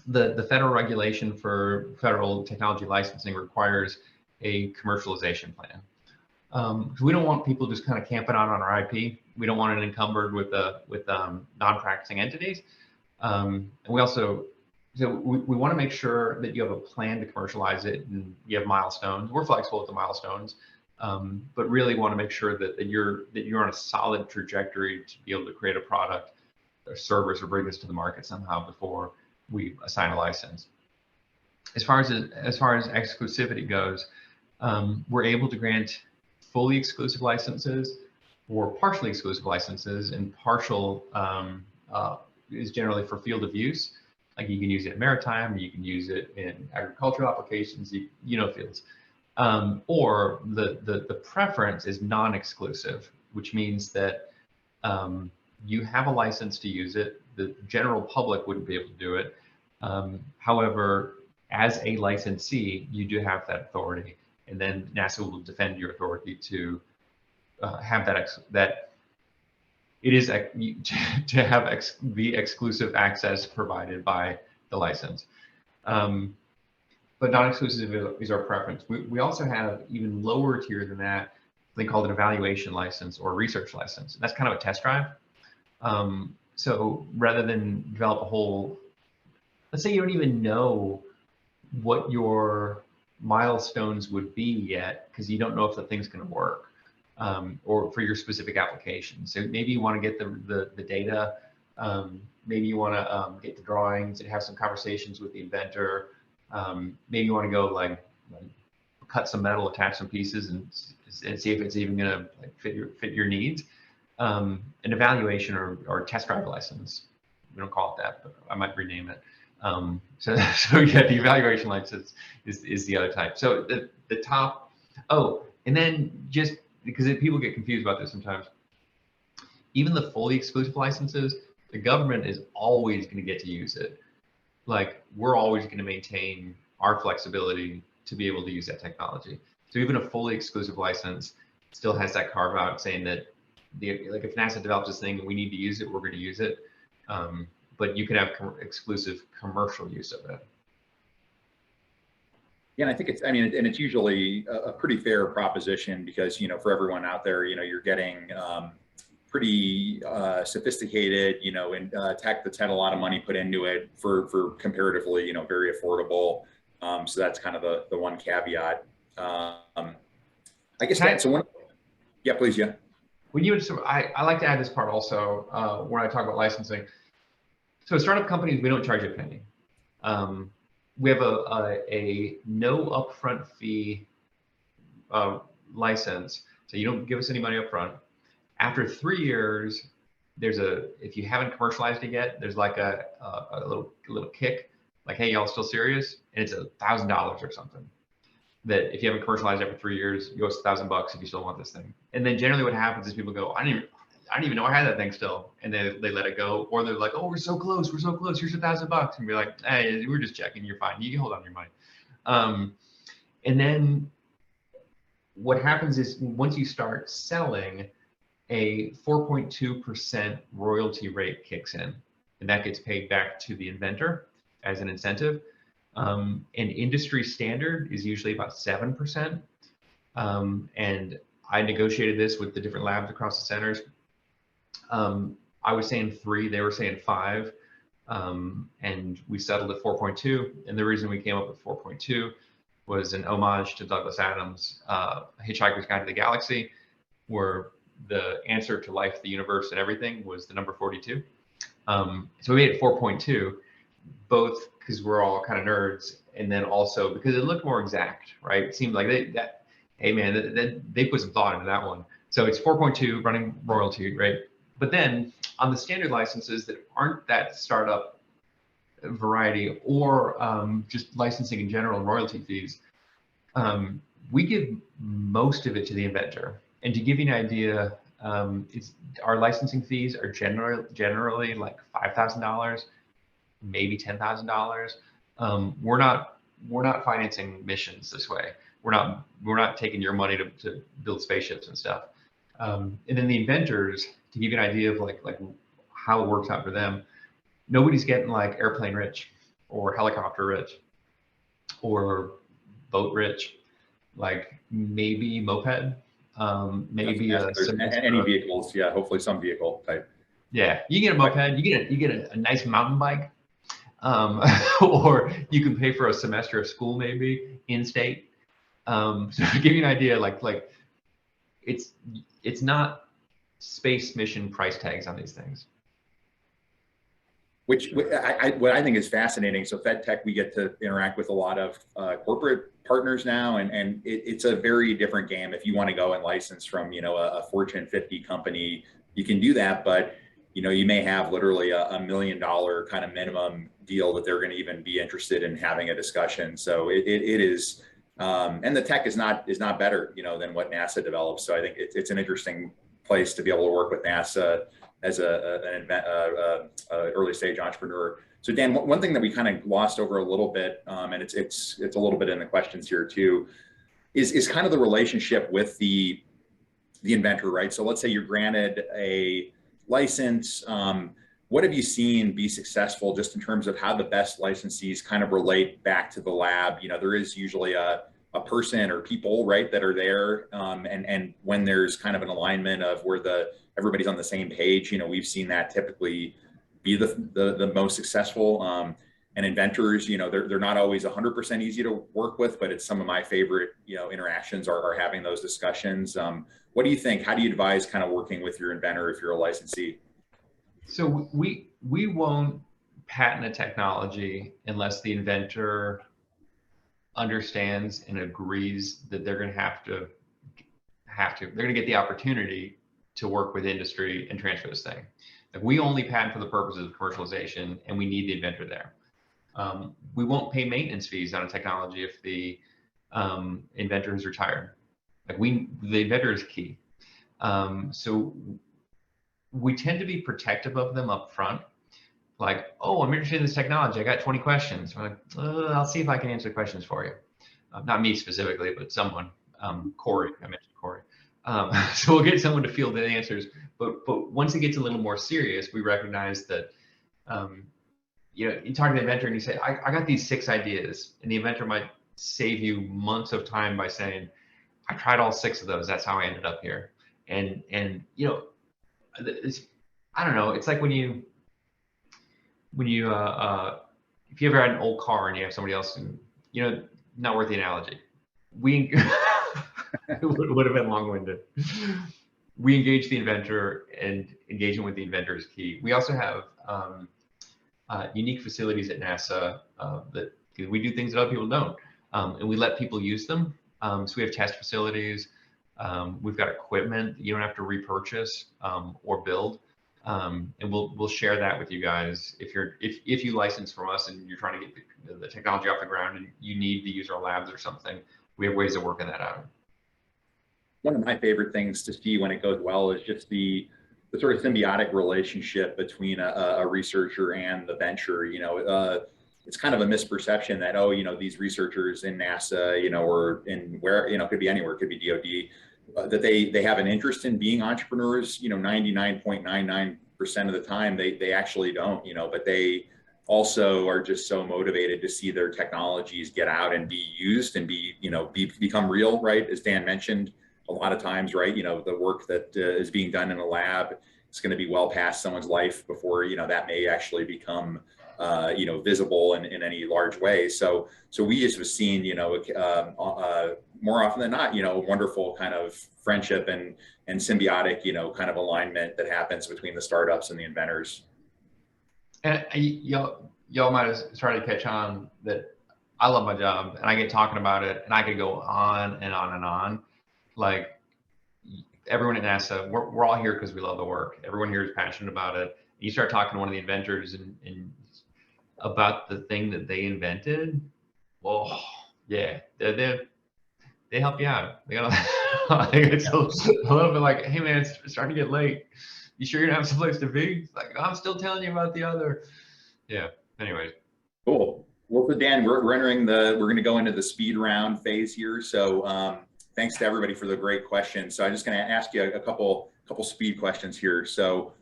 the federal regulation for federal technology licensing requires a commercialization plan. We don't want people just kind of camping out on our IP. We don't want it encumbered with non-practicing entities. And we also, so we want to make sure that you have a plan to commercialize it and you have milestones. We're flexible with the milestones, but really want to make sure that you're on a solid trajectory to be able to create a product or service or bring this to the market somehow before we assign a license. As far as exclusivity goes, we're able to grant fully exclusive licenses or partially exclusive licenses, and partial is generally for field of use. Like you can use it in maritime, you can use it in agricultural applications, fields. Or the preference is non-exclusive, which means that you have a license to use it. The general public wouldn't be able to do it. However, as a licensee, you do have that authority, and then NASA will defend your authority to have that it is to have the exclusive access provided by the license. But non-exclusive is our preference. We also have even lower tier than that, something called an evaluation license or research license. That's kind of a test drive. So rather than develop a whole, let's say you don't even know what your milestones would be yet, because you don't know if the thing's going to work, or for your specific application. So maybe you want to get the data, maybe you want to get the drawings and have some conversations with the inventor. Maybe you want to go like cut some metal, attach some pieces, and see if it's even going to fit your needs. An evaluation or test drive license. We don't call it that, but I might rename it. So yeah, the evaluation license is the other type. So the top. Oh, and then just because people get confused about this sometimes, even the fully exclusive licenses, the government is always going to get to use it. Like we're always going to maintain our flexibility to be able to use that technology. So even a fully exclusive license still has that carve out saying that like if NASA develops this thing and we need to use it, we're going to use it. But you can have exclusive commercial use of it. Yeah, and I think it's usually a pretty fair proposition because, for everyone out there, you're getting pretty sophisticated, in tech that's had a lot of money put into it for comparatively, very affordable. So that's kind of the one caveat. I guess that's so one. Yeah, please. Yeah. I like to add this part also when I talk about licensing. So startup companies, we don't charge a penny. We have a no upfront fee license, so you don't give us any money up front. After 3 years, if you haven't commercialized it yet, there's like a little kick, like, hey, y'all still serious? And it's $1,000 or something. that if you haven't commercialized it for 3 years, you owe us $1,000 if you still want this thing. And then generally what happens is people go, I didn't even know I had that thing still. And then they let it go, or they're like, oh, we're so close. Here's $1,000. And be like, hey, we're just checking. You're fine. You can hold on to your money. And then what happens is once you start selling, a 4.2% royalty rate kicks in, and that gets paid back to the inventor as an incentive. And industry standard is usually about 7%. And I negotiated this with the different labs across the centers. I was saying 3, they were saying 5, and we settled at 4.2. And the reason we came up with 4.2 was an homage to Douglas Adams' Hitchhiker's Guide to the Galaxy, where the answer to life, the universe, and everything was the number 42. So we made it 4.2, both because we're all kind of nerds, and then also because it looked more exact, right? It seemed like they put some thought into that one. So it's 4.2 running royalty, right? But then on the standard licenses that aren't that startup variety, or just licensing in general, royalty fees, we give most of it to the inventor. And to give you an idea, our licensing fees are generally like $5,000, maybe $10,000. We're not financing missions this way. We're not taking your money to build spaceships and stuff. And then the inventors, to give you an idea of like how it works out for them, nobody's getting like airplane rich or helicopter rich or boat rich, like maybe moped, maybe any vehicles. Yeah, hopefully some vehicle type. Yeah, you get a moped, you get a nice mountain bike, or you can pay for a semester of school maybe in state. So to give you an idea, like it's not space mission price tags on these things. What I think is fascinating. So FedTech, we get to interact with a lot of corporate partners now, and it's a very different game. If you want to go and license from a Fortune 50 company, you can do that, but you may have literally a $1 million kind of minimum deal that they're going to even be interested in having a discussion. So it is, and the tech is not better than what NASA develops. So I think it's an interesting place to be able to work with NASA as an early stage entrepreneur. So Dan, one thing that we kind of glossed over a little bit, and it's a little bit in the questions here too, is kind of the relationship with the inventor, right? So let's say you're granted a license. What have you seen be successful just in terms of how the best licensees kind of relate back to the lab? There is usually a person or people, right, that are there, and when there's kind of an alignment of where everybody's on the same page, we've seen that typically be the most successful. And inventors, they're not always 100% easy to work with, but it's some of my favorite, interactions are having those discussions. What do you think? How do you advise kind of working with your inventor if you're a licensee? So we won't patent a technology unless the inventor understands and agrees that they're going to they're going to get the opportunity to work with industry and transfer this thing. Like, we only patent for the purposes of commercialization, and we need the inventor there. We won't pay maintenance fees on a technology if the inventor is retired. Like, the inventor is key. So we tend to be protective of them up front. Like, oh, I'm interested in this technology. I got 20 questions. I'm like, I'll see if I can answer questions for you. Not me specifically, but someone. Corey, I mentioned Corey. So we'll get someone to field the answers. But once it gets a little more serious, we recognize that, you talk to the inventor and you say, I got these 6 ideas. And the inventor might save you months of time by saying, I tried all 6 of those. That's how I ended up here. And I don't know. It's like when you if you ever had an old car and you have somebody else, not worth the analogy. It would have been long-winded. We engage the inventor, and engagement with the inventor is key. We also have unique facilities at NASA that we do things that other people don't, and we let people use them. So we have test facilities. We've got equipment that you don't have to repurchase or build. And we'll share that with you guys. If you license from us and you're trying to get the technology off the ground and you need to use our labs or something, we have ways of working that out. One of my favorite things to see when it goes well is just the sort of symbiotic relationship between a researcher and the venture. It's kind of a misperception that, oh, these researchers in NASA, or in where, it could be anywhere, it could be DoD, that they have an interest in being entrepreneurs. 99.99% of the time they actually don't, but they also are just so motivated to see their technologies get out and be used and become real, right? As Dan mentioned, a lot of times, right, the work that is being done in a lab is going to be well past someone's life before, that may actually become, visible in any large way. So we just have seen, more often than not, wonderful kind of friendship and symbiotic, kind of alignment that happens between the startups and the inventors. And y'all might have started to catch on that I love my job and I get talking about it and I could go on and on and on. Like everyone at NASA, we're all here because we love the work. Everyone here is passionate about it. You start talking to one of the inventors and about the thing that they invented. Oh yeah, they help you out. I think it's a little bit like, hey man, it's starting to get late. You sure you don't have someplace to be? It's like, I'm still telling you about the other. Yeah. Anyways. Cool. Well, so Dan, we're going to go into the speed round phase here. So thanks to everybody for the great questions. So I'm just going to ask you a couple speed questions here. So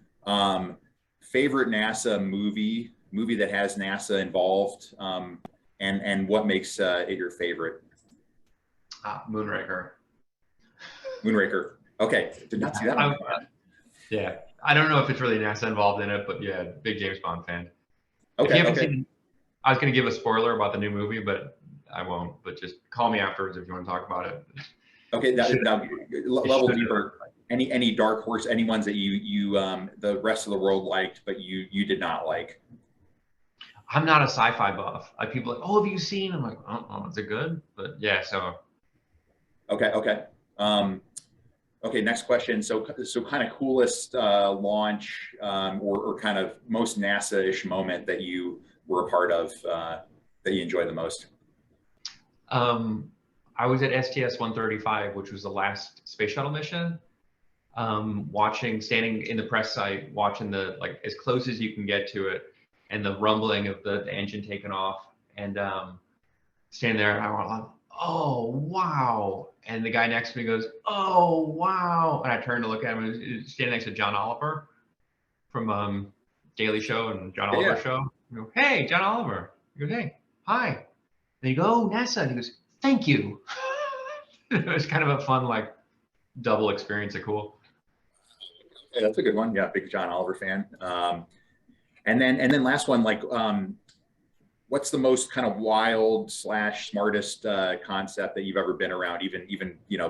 favorite NASA movie that has NASA involved, and what makes it your favorite? Moonraker. Okay. Did not see that one. Yeah. I don't know if it's really NASA involved in it, but yeah, big James Bond fan. Okay. If you haven't seen, I was going to give a spoiler about the new movie, but I won't. But just call me afterwards if you want to talk about it. Okay, now level deeper. Any dark horse? Any ones that you the rest of the world liked, but you did not like? I'm not a sci-fi buff. Like people are like, oh, have you seen? I'm like, oh, is it good? But yeah, so. Okay. Okay, next question. So kind of coolest launch or kind of most NASA-ish moment that you were a part of that you enjoyed the most? I was at STS-135, which was the last space shuttle mission. Standing in the press site, watching the, like, as close as you can get to it, and the rumbling of the engine taking off, and standing there, and I went, oh, wow. And the guy next to me goes, oh, wow. And I turned to look at him, he was standing next to John Oliver from Daily Show and John Oliver Show. I go, hey, John Oliver. He goes, hey, hi. And he goes, oh, NASA. And he goes, thank you. It was kind of a fun, like, double experience of cool. Yeah, that's a good one. Yeah, big John Oliver fan. And then last one, like, what's the most kind of wild / smartest concept that you've ever been around, even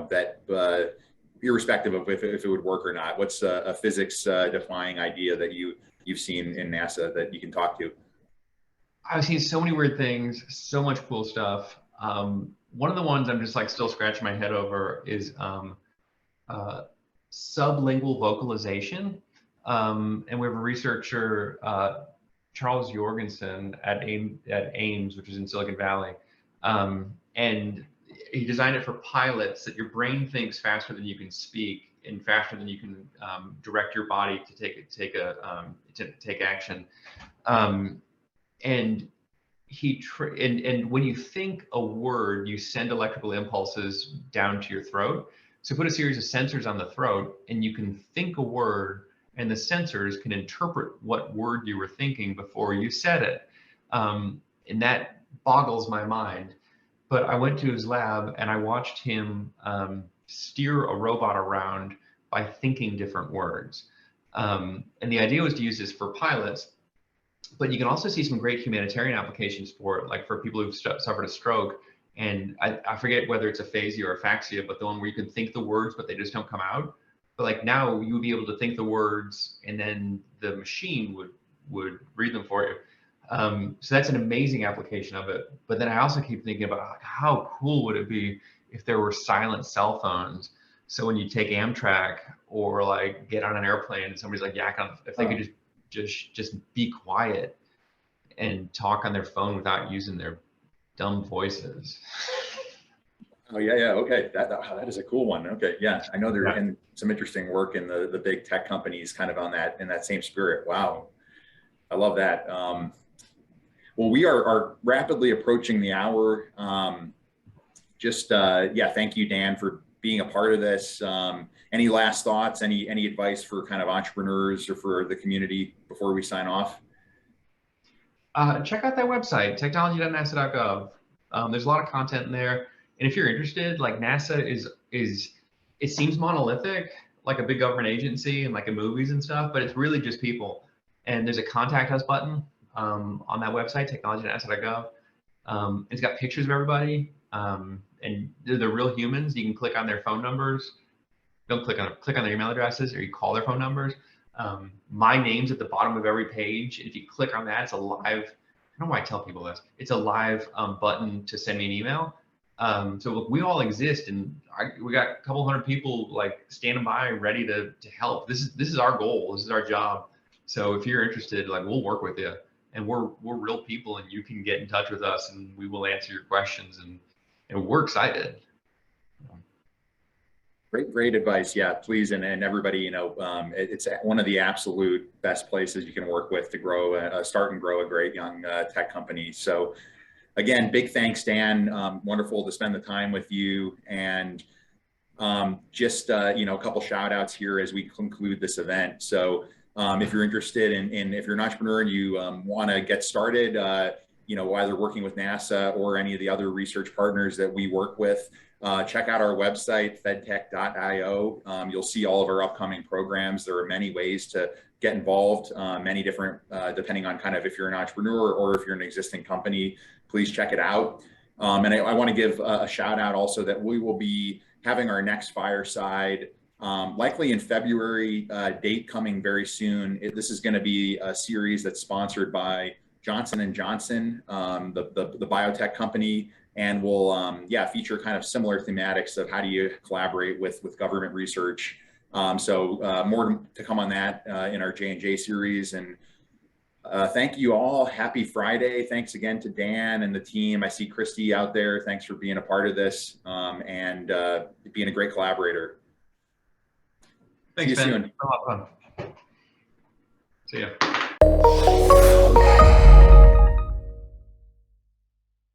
that irrespective of if it would work or not? What's a physics defying idea that you've seen in NASA that you can talk to? I've seen so many weird things, so much cool stuff. One of the ones I'm just like still scratching my head over is sublingual vocalization. And we have a researcher, Charles Jorgensen at Ames, which is in Silicon Valley. And he designed it for pilots that your brain thinks faster than you can speak and faster than you can direct your body to take action. And when you think a word, you send electrical impulses down to your throat. So put a series of sensors on the throat, and you can think a word, and the sensors can interpret what word you were thinking before you said it. And that boggles my mind. But I went to his lab and I watched him steer a robot around by thinking different words. And the idea was to use this for pilots, but you can also see some great humanitarian applications for it, like for people who've suffered a stroke. And I forget whether it's aphasia or afaxia, but the one where you can think the words, but they just don't come out. But like now you would be able to think the words and then the machine would read them for you. So that's an amazing application of it. But then I also keep thinking about like, how cool would it be if there were silent cell phones? So when you take Amtrak or like get on an airplane and somebody's like yakking, if they could just be quiet and talk on their phone without using their dumb voices. Oh yeah, yeah. Okay, wow, that is a cool one. Okay, yeah, I know they're Yeah. in some interesting work in the big tech companies, kind of on that in that same spirit. Wow, I love that. Well, we are rapidly approaching the hour. Yeah, thank you, Dan, for being a part of this. Any last thoughts? Any advice for kind of entrepreneurs or for the community before we sign off? Check out that website, technology.nasa.gov. There's a lot of content in there, and if you're interested, like NASA is it seems monolithic, like a big government agency and like in movies and stuff, but it's really just people. And there's a contact us button on that website, technology.nasa.gov. It's got pictures of everybody, and they're real humans. You can click on their phone numbers. Don't click on their email addresses, or you call their phone numbers. My name's at the bottom of every page. If you click on that, it's a live. I don't know why I tell people this. It's a live button to send me an email. So look, we all exist, and we got a couple hundred people like standing by, ready to help. This is our goal. This is our job. So if you're interested, like we'll work with you, and we're real people, and you can get in touch with us, and we will answer your questions, and we're excited. Great advice. Yeah, please. And everybody, it's one of the absolute best places you can work with to grow, start and grow a great young tech company. So again, big thanks, Dan. Wonderful to spend the time with you. And a couple shout outs here as we conclude this event. So if you're interested in if you're an entrepreneur and you want to get started, either working with NASA or any of the other research partners that we work with, check out our website, fedtech.io. You'll see all of our upcoming programs. There are many ways to get involved, many different, depending on kind of if you're an entrepreneur or if you're an existing company, please check it out. And I want to give a shout out also that we will be having our next Fireside likely in February, date coming very soon. This is going to be a series that's sponsored by Johnson & Johnson, the biotech company, and will feature kind of similar thematics of how do you collaborate with government research. So more to come on that in our J&J series. And thank you all. Happy Friday. Thanks again to Dan and the team. I see Christy out there. Thanks for being a part of this and being a great collaborator. Thanks, See you Ben. soon. A lot of fun. See ya.